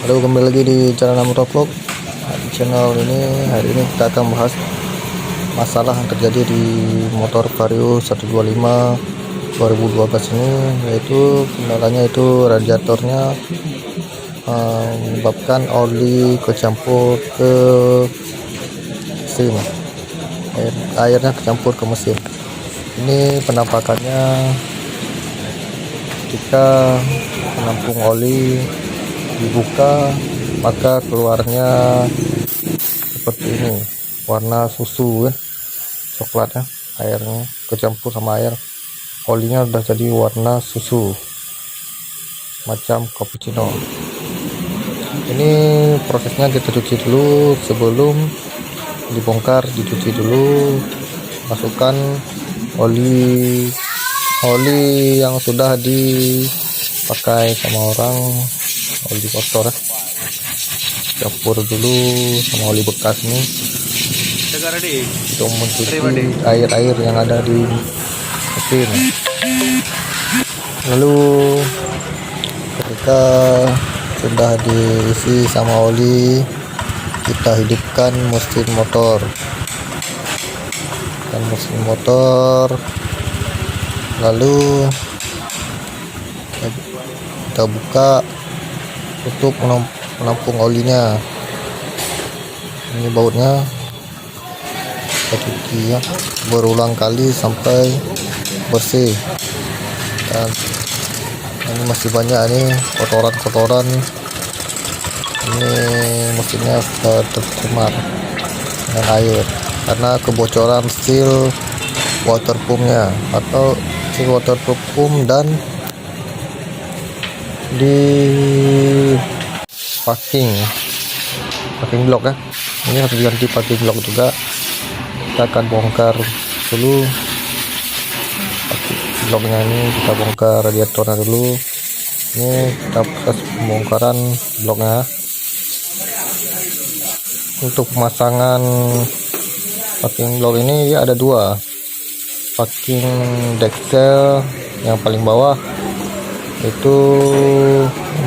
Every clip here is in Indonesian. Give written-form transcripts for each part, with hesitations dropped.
Halo, kembali lagi di channel Motovlog. Di channel ini hari ini kita akan bahas masalah yang terjadi di motor Vario 125 2012 ini, yaitu kendalanya itu radiatornya menyebabkan oli kecampur ke mesin, airnya kecampur ke mesin. Ini penampakannya ketika penampung oli dibuka, maka keluarnya seperti ini, warna susu ya, coklatnya, airnya kecampur sama air, olinya udah jadi warna susu macam cappuccino. Ini prosesnya kita cuci dulu, sebelum dibongkar dicuci dulu, masukkan oli yang sudah dipakai sama orang, oli kotor, campur dulu sama oli bekas ini untuk mencuci air-air yang ada di mesin. Lalu ketika sudah diisi sama oli, kita hidupkan mesin motor, lalu kita buka, tutup menampung olinya. Ini bautnya kita cuci ya, berulang kali sampai bersih. Dan ini masih banyak nih kotoran, ini mesinnya sudah tercemar dengan air karena kebocoran seal water pumpnya, atau seal waterproof pump, dan di packing block ya. Ini harus diganti packing block juga. Kita akan bongkar dulu packing blocknya, ini kita bongkar radiatornya dulu. Ini kita proses pembongkaran bloknya. Untuk pemasangan packing block ini ya ada dua, packing dexel yang paling bawah itu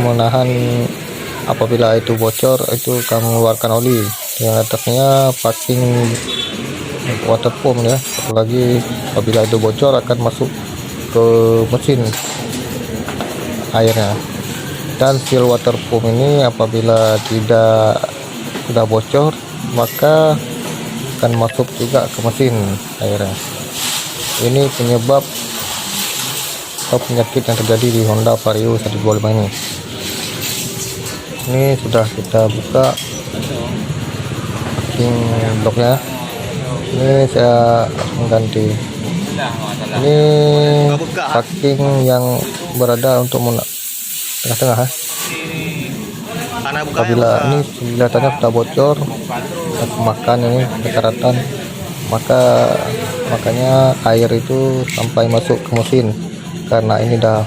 menahan apabila itu bocor, itu akan mengeluarkan oli. Yang atasnya packing water pump ya, satu lagi apabila itu bocor akan masuk ke mesin airnya. Dan seal water pump ini apabila tidak sudah bocor, maka akan masuk juga ke mesin airnya. Ini penyebab atau penyakit yang terjadi di Honda Vario 125 ini. Ini sudah kita buka packing bloknya. Ini saya mengganti. Ini packing yang berada untuk tengah-tengah. Apabila ini kelihatannya sudah bocor, makan ini kekaratan, makanya air itu sampai masuk ke mesin karena ini udah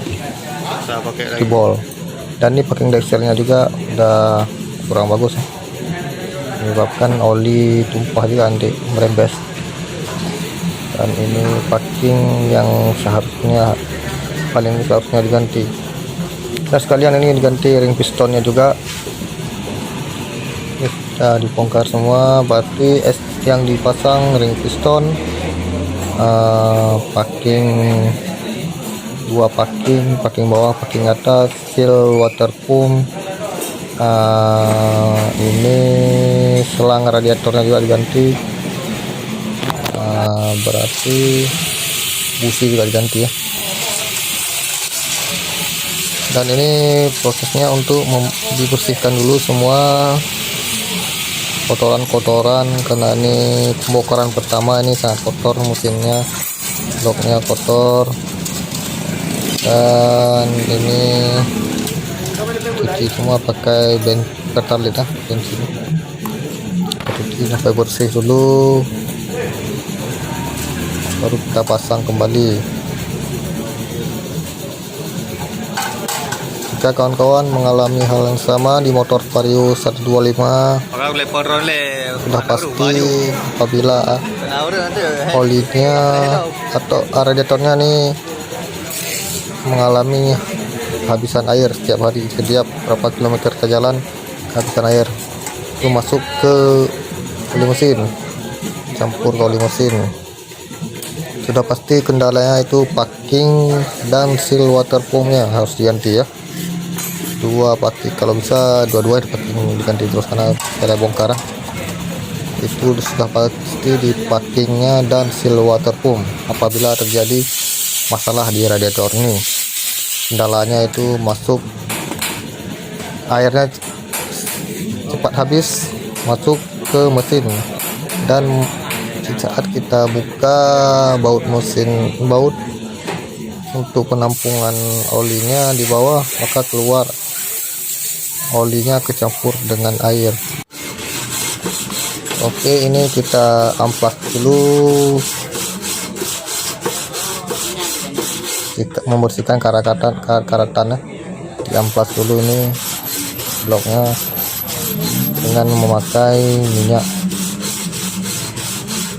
jebol. Dan ini packing dexelnya juga udah kurang bagus ya, menyebabkan oli tumpah juga, nanti merembes. Dan ini packing yang seharusnya diganti. Nah sekalian ini diganti ring pistonnya juga. Ini sudah dibongkar semua, berarti yang dipasang ring piston, dua packing bawah, packing atas, seal water pump, ini selang radiatornya juga diganti, berarti busi juga diganti ya. Dan ini prosesnya untuk dibersihkan dulu semua kotoran, karena ini pembongkaran pertama, ini sangat kotor mesinnya, bloknya kotor. Dan ini cuci semua pakai pertalite ya, bensin. Cuci sampai bersih dulu, baru kita pasang kembali. Jika kawan-kawan mengalami hal yang sama di motor Vario 125, sudah pasti apabila olinya atau radiatornya nih mengalami kehabisan air setiap hari, setiap berapa kilometer ke jalan kehabisan air, itu masuk ke oli mesin, campur ke oli mesin. Sudah pasti kendalanya itu packing dan seal water pumpnya harus diganti ya, dua packing, kalau bisa dua-dua diganti terus karena ada bongkar. Itu sudah pasti di packingnya dan seal water pump. Apabila terjadi masalah di radiator ini, kendalanya itu masuk airnya cepat habis masuk ke mesin, dan saat kita buka baut mesin, baut untuk penampungan olinya di bawah, maka keluar olinya kecampur dengan air. Oke, ini kita amplas dulu, kita membersihkan karatannya, diamplas dulu ini bloknya dengan memakai minyak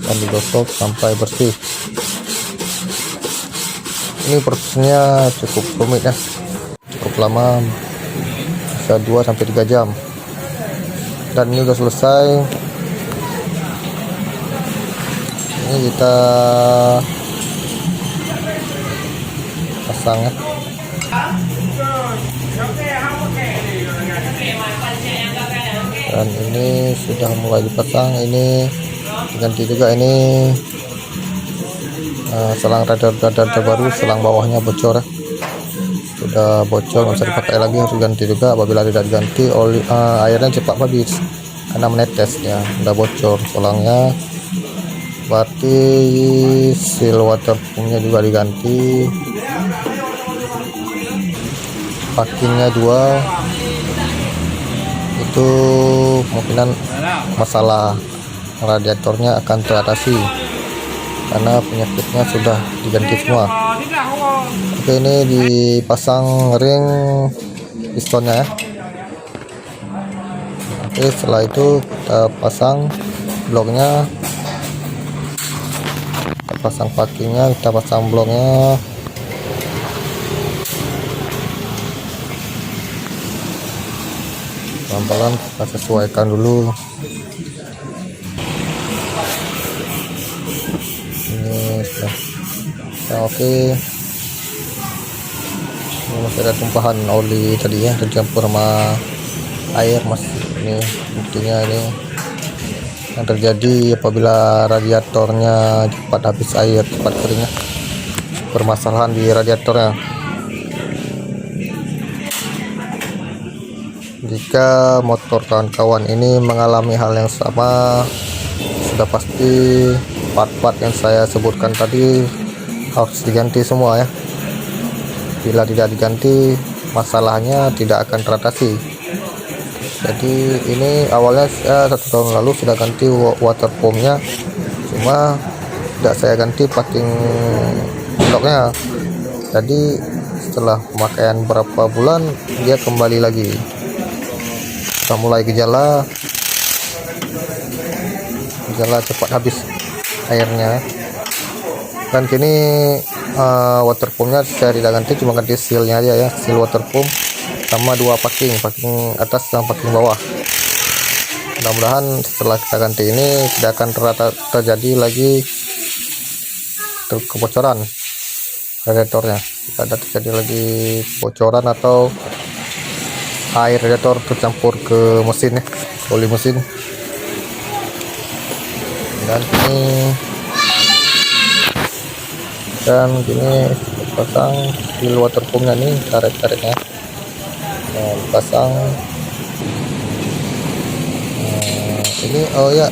dan digosok sampai bersih. Ini prosesnya cukup rumit ya, cukup lama, bisa 2-3 jam. Dan ini udah selesai. Ini kita pasang ya. Dan ini sudah mulai dipasang, ini diganti juga ini selang radiator terbaru, selang bawahnya bocor ya. Sudah bocor, nggak bisa dipakai lagi, harus diganti juga. Apabila tidak diganti, airnya cepat habis karena menetes ya, udah bocor selangnya. Berarti seal water pumpnya juga diganti, packingnya 2. Itu kemungkinan masalah radiatornya akan teratasi karena penyakitnya sudah diganti semua. Oke, ini dipasang ring pistonnya ya. Oke, setelah itu kita pasang bloknya, kita pasang packingnya, kita pasang bloknya. Pelan-pelan kita sesuaikan dulu. Ini sudah oke. Ini masih ada tumpahan oli tadi ya, tercampur sama air mas. Ini buktinya ini yang terjadi apabila radiatornya cepat habis air, cepat keringnya, permasalahan di radiatornya. Jika motor kawan-kawan ini mengalami hal yang sama, sudah pasti part-part yang saya sebutkan tadi harus diganti semua ya. Bila tidak diganti, masalahnya tidak akan teratasi. Jadi ini awalnya saya 1 tahun lalu sudah ganti water pumpnya, cuma tidak saya ganti packing bloknya. Jadi setelah pemakaian berapa bulan, dia kembali lagi. Kita mulai gejala cepat habis airnya. Dan kini water pumpnya saya tidak ganti, cuma ganti sealnya aja ya, seal water pump sama 2 packing atas dan packing bawah. Mudah-mudahan setelah kita ganti ini tidak akan terjadi lagi kebocoran radiatornya. Jika ada terjadi lagi bocoran atau air radiator tercampur ke mesin ya, oli mesin. Dan gini pasang seal water pumpnya nih, karet-karetnya pasang. Ini oh ya,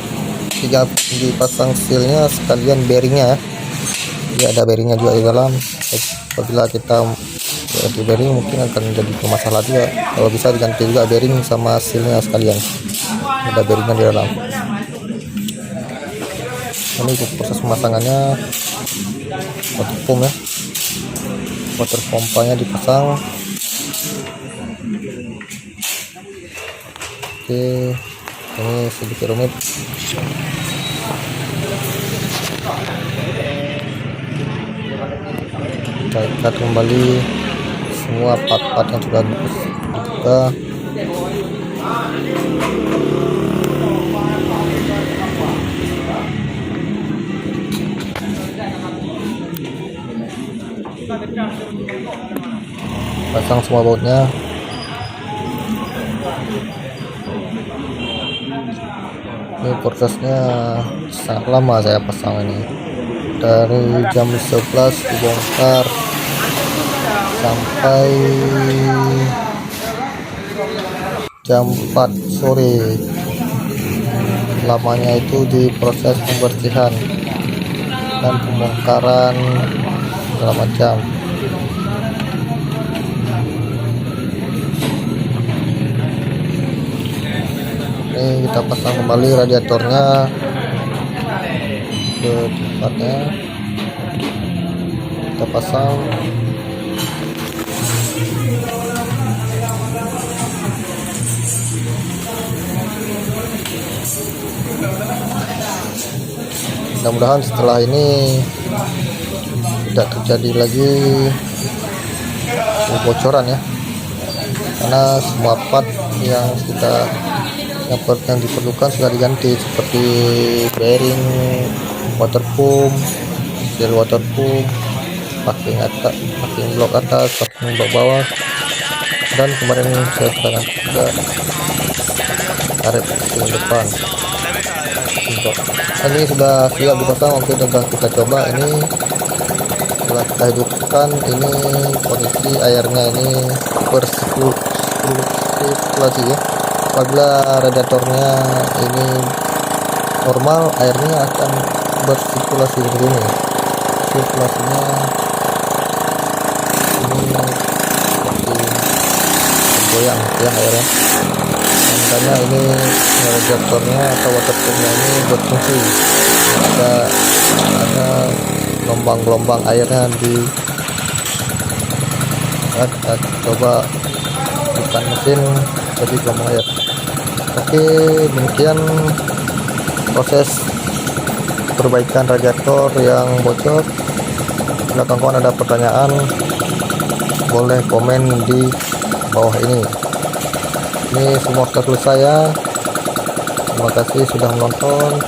tidak dipasang sealnya sekalian bearingnya ya. Dia ada bearingnya juga di dalam. Apabila kita ganti bearing mungkin akan jadi masalah juga. Kalau bisa diganti juga bearing sama sealnya sekalian, ada bearingnya di dalam. Ini proses pemasangannya water pump ya, water pompanya dipasang. Oke, ini sedikit rumit. Kita ikat kembali semua part-part yang sudah dibuka. Pasang semua bautnya. Ini prosesnya sangat lama saya pasang ini, dari jam 11 dibongkar sampai jam 4 sore. Lamanya itu di proses pembersihan dan pembongkaran segala macam. Ini kita pasang kembali radiatornya ke tempatnya, kita pasang. Mudah-mudahan setelah ini tidak terjadi lagi kebocoran ya, karena semua part yang yang diperlukan sudah diganti, seperti bearing, water pump, seal water pump, packing atas, packing blok atas, packing blok bawah, dan kemarin saya sudah ganti juga karet packing depan. Ini sudah siap dipasang. Oke, tinggal kita coba. Ini setelah kita hidupkan, ini kondisi airnya ini bersirkulasi ya. Apabila radiatornya ini normal, airnya akan bersirkulasi begini. Sirkulasinya ini seperti goyang airnya. Makanya ini radiatornya atau water pumpnya ini berfungsi. Ada gelombang-gelombang airnya di kita coba bukan mesin, jadi gelombang air. Oke, demikian proses perbaikan radiator yang bocor. Bila kawan-kawan ada pertanyaan, boleh komen di bawah ini. Ini semua tutorial saya. Terima kasih sudah menonton.